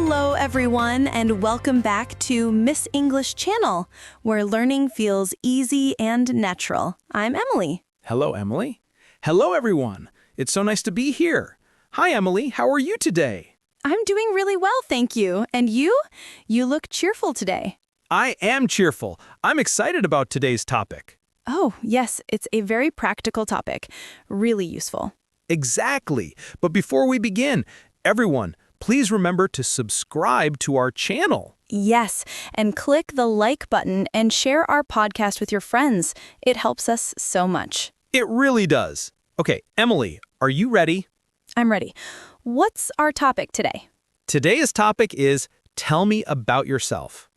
Hello, everyone, and welcome back to Miss English Channel, where learning feels easy and natural. I'm Emily. Hello, Emily. Hello, everyone. It's so nice to be here. Hi, Emily. How are you today? I'm doing really well, thank you. And you? You look cheerful today. I am cheerful. I'm excited about today's topic. Oh, yes, it's a very practical topic. Really useful. Exactly. But before we begin, everyone, please remember to subscribe to our channel. Yes, and click the like button and share our podcast with your friends. It helps us so much. It really does. Okay, Emily, are you ready? I'm ready. What's our topic today? Today's topic is Tell Me About Yourself.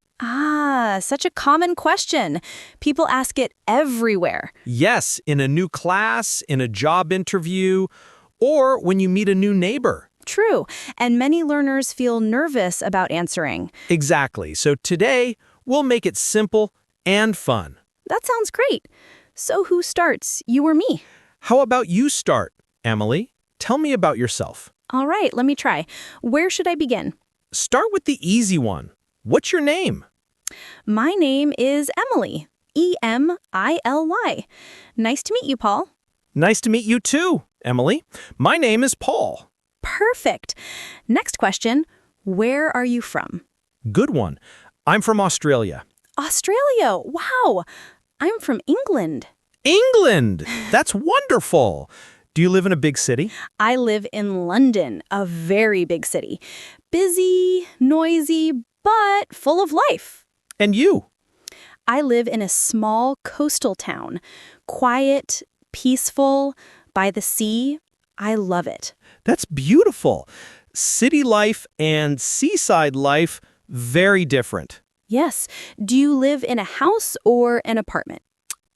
Such a common question. People ask it everywhere. Yes, in a new class, in a job interview, or when you meet a new neighbor. True, and many learners feel nervous about answering. Exactly. So today, we'll make it simple and fun. That sounds great. So who starts, you or me? How about you start, Emily? Tell me about yourself. All right, let me try. Where should I begin? Start with the easy one. What's your name? My name is Emily. E-M-I-L-Y. Nice to meet you, Paul. Nice to meet you too, Emily. My name is Paul. Perfect. Next question. Where are you from? Good one. I'm from Australia. Australia. Wow. I'm from England. England! That's wonderful. Do you live in a big city? I live in London, a very big city. Busy, noisy, but full of life. And you? I live in a small coastal town. Quiet, peaceful, by the sea. I love it. That's beautiful. City life and seaside life, very different. Yes. Do you live in a house or an apartment?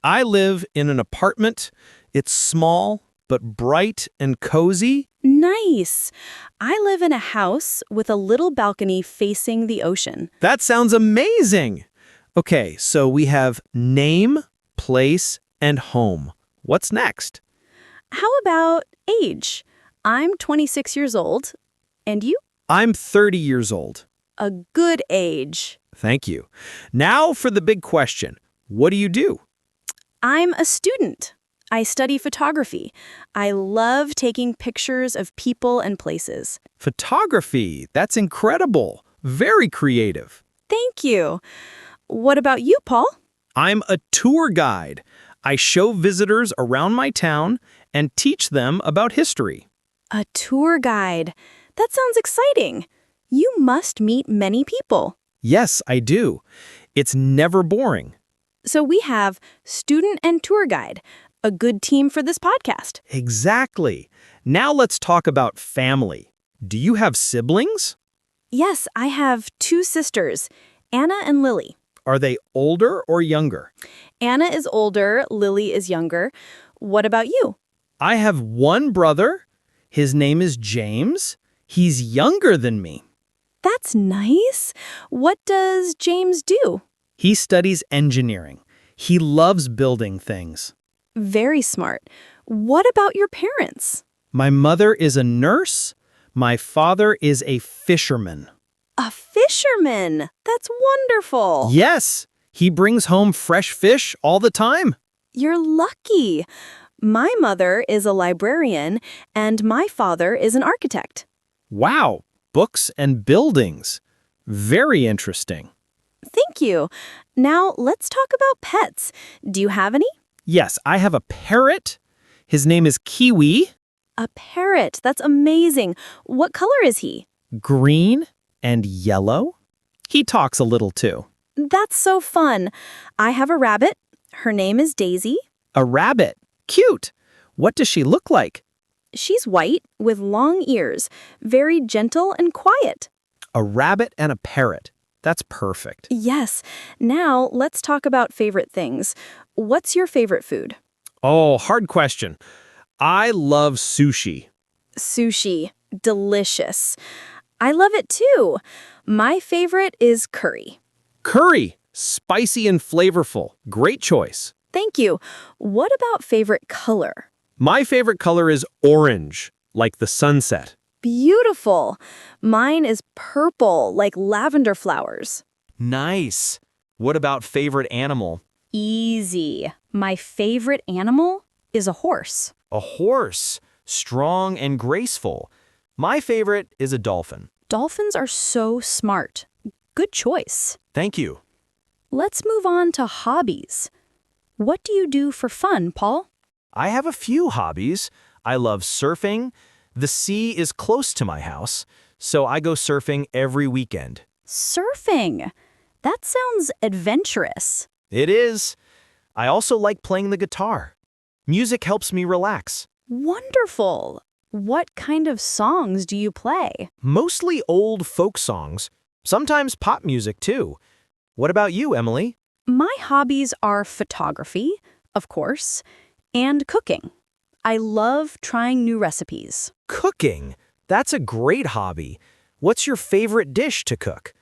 I live in an apartment. It's small, but bright and cozy. Nice. I live in a house with a little balcony facing the ocean. That sounds amazing. Okay, so we have name, place, and home. What's next? How about age? I'm 26 years old. And you? I'm 30 years old. A good age. Thank you. Now for the big question. What do you do? I'm a student. I study photography. I love taking pictures of people and places. Photography. That's incredible. Very creative. Thank you. What about you, Paul? I'm a tour guide. I show visitors around my town and teach them about history. A tour guide. That sounds exciting. You must meet many people. Yes, I do. It's never boring. So we have student and tour guide, a good team for this podcast. Exactly. Now let's talk about family. Do you have siblings? Yes, I have two sisters, Anna and Lily. Are they older or younger? Anna is older, Lily is younger. What about you? I have one brother. His name is James. He's younger than me. That's nice. What does James do? He studies engineering. He loves building things. Very smart. What about your parents? My mother is a nurse. My father is a fisherman. A fisherman. That's wonderful. Yes, he brings home fresh fish all the time. You're lucky. My mother is a librarian, and my father is an architect. Wow, books and buildings. Very interesting. Thank you. Now let's talk about pets. Do you have any? Yes, I have a parrot. His name is Kiwi. A parrot. That's amazing. What color is he? Green and yellow. He talks a little too. That's so fun. I have a rabbit. Her name is Daisy. A rabbit. Cute. What does she look like? She's white with long ears, very gentle and quiet. A rabbit and a parrot. That's perfect. Yes. Now let's talk about favorite things. What's your favorite food? Oh, hard question. I love sushi. Sushi. Delicious. I love it too. My favorite is curry. Curry. Spicy and flavorful. Great choice. Thank you. What about favorite color? My favorite color is orange, like the sunset. beautiful. Mine is purple, like lavender flowers. Nice. What about favorite animal? Easy. My favorite animal is a horse. A horse. Strong and graceful. My favorite is a dolphin. Dolphins are so smart. Good choice. Thank you. Let's move on to hobbies. What do you do for fun, Paul? I have a few hobbies. I love surfing. The sea is close to my house, so I go surfing every weekend. Surfing. That sounds adventurous. It is. I also like playing the guitar. Music helps me relax. Wonderful. What kind of songs do you play? Mostly old folk songs. Sometimes pop music, too. What about you, Emily? My hobbies are photography, of course, and cooking. I love trying new recipes. Cooking. That's a great hobby. What's your favorite dish to cook?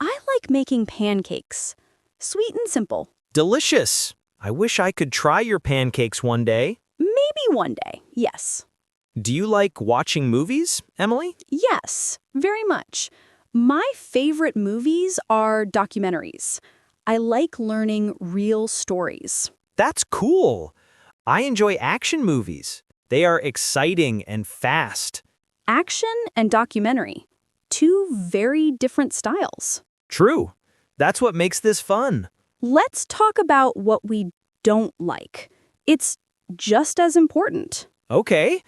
I like making pancakes. Sweet and simple. Delicious. I wish I could try your pancakes one day. Maybe one day, yes. Do you like watching movies, Emily? Yes, very much. My favorite movies are documentaries. I like learning real stories. That's cool. I enjoy action movies. They are exciting and fast. Action and documentary. Two very different styles. True. That's what makes this fun. Let's talk about what we don't like. It's just as important. Okay.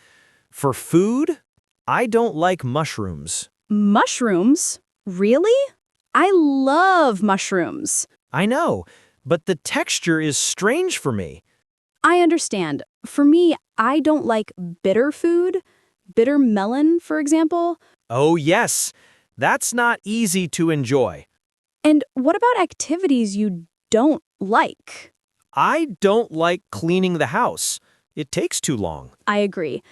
For food, I don't like mushrooms. Mushrooms? Really? I love mushrooms. I know, but the texture is strange for me. I understand. For me, I don't like bitter food. Bitter melon, for example. Oh, yes. That's not easy to enjoy. And what about activities you don't like? I don't like cleaning the house. It takes too long. I agree.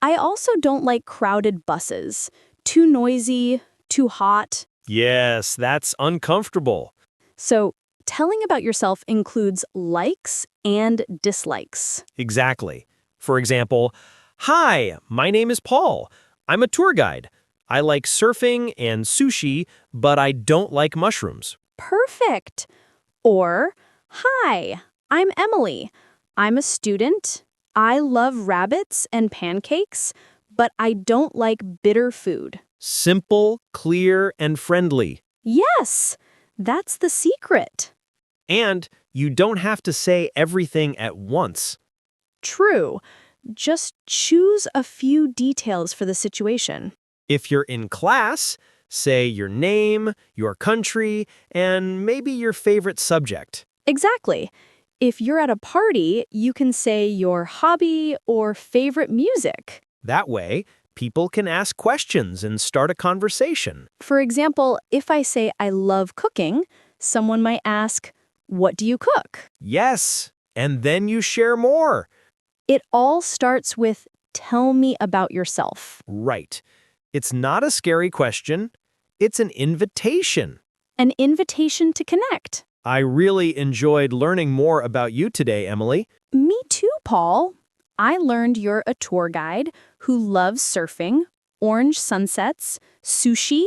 I also don't like crowded buses. Too noisy, too hot. Yes, that's uncomfortable. So, telling about yourself includes likes and dislikes. Exactly. For example, "Hi, my name is Paul. I'm a tour guide. I like surfing and sushi, but I don't like mushrooms." Perfect. Or, hi, I'm Emily. I'm a student. I love rabbits and pancakes, but I don't like bitter food. Simple, clear, and friendly. Yes, that's the secret. And you don't have to say everything at once. True. Just choose a few details for the situation. If you're in class, say your name, your country, and maybe your favorite subject. Exactly. If you're at a party, you can say your hobby or favorite music. That way, people can ask questions and start a conversation. For example, if I say I love cooking, someone might ask, what do you cook? Yes, and then you share more. It all starts with, tell me about yourself. Right. It's not a scary question. It's an invitation. An invitation to connect. I really enjoyed learning more about you today, Emily. Me too, Paul. I learned you're a tour guide who loves surfing, orange sunsets, sushi,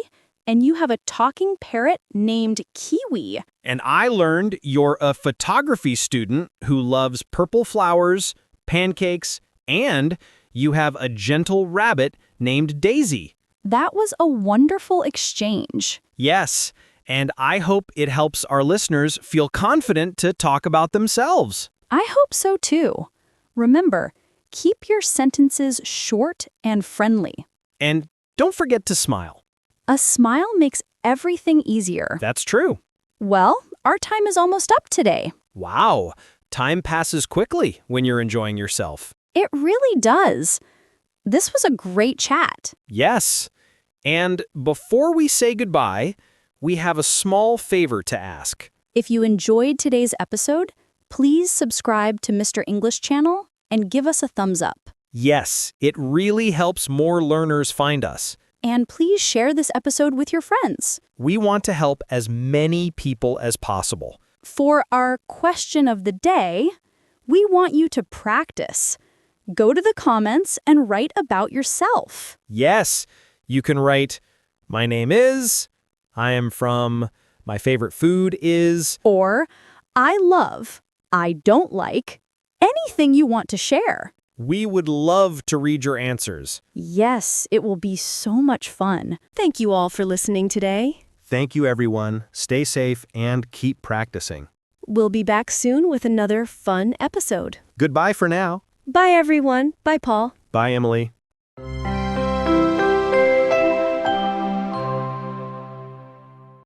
and you have a talking parrot named Kiwi. And I learned you're a photography student who loves purple flowers, pancakes, and you have a gentle rabbit named Daisy. That was a wonderful exchange. Yes, and I hope it helps our listeners feel confident to talk about themselves. I hope so too. Remember, keep your sentences short and friendly. And don't forget to smile. A smile makes everything easier. That's true. Well, our time is almost up today. Wow, time passes quickly when you're enjoying yourself. It really does. This was a great chat. Yes, and before we say goodbye, we have a small favor to ask. If you enjoyed today's episode, please subscribe to Mr. English channel and give us a thumbs up. Yes, it really helps more learners find us. And please share this episode with your friends. We want to help as many people as possible. For our question of the day, we want you to practice. Go to the comments and write about yourself. Yes, You can write, my name is, I am from, my favorite food is. Or, I love, I don't like, anything you want to share. We would love to read your answers. Yes, it will be so much fun. Thank you all for listening today. Thank you, everyone. Stay safe and keep practicing. We'll be back soon with another fun episode. Goodbye for now. Bye, everyone. Bye, Paul. Bye, Emily.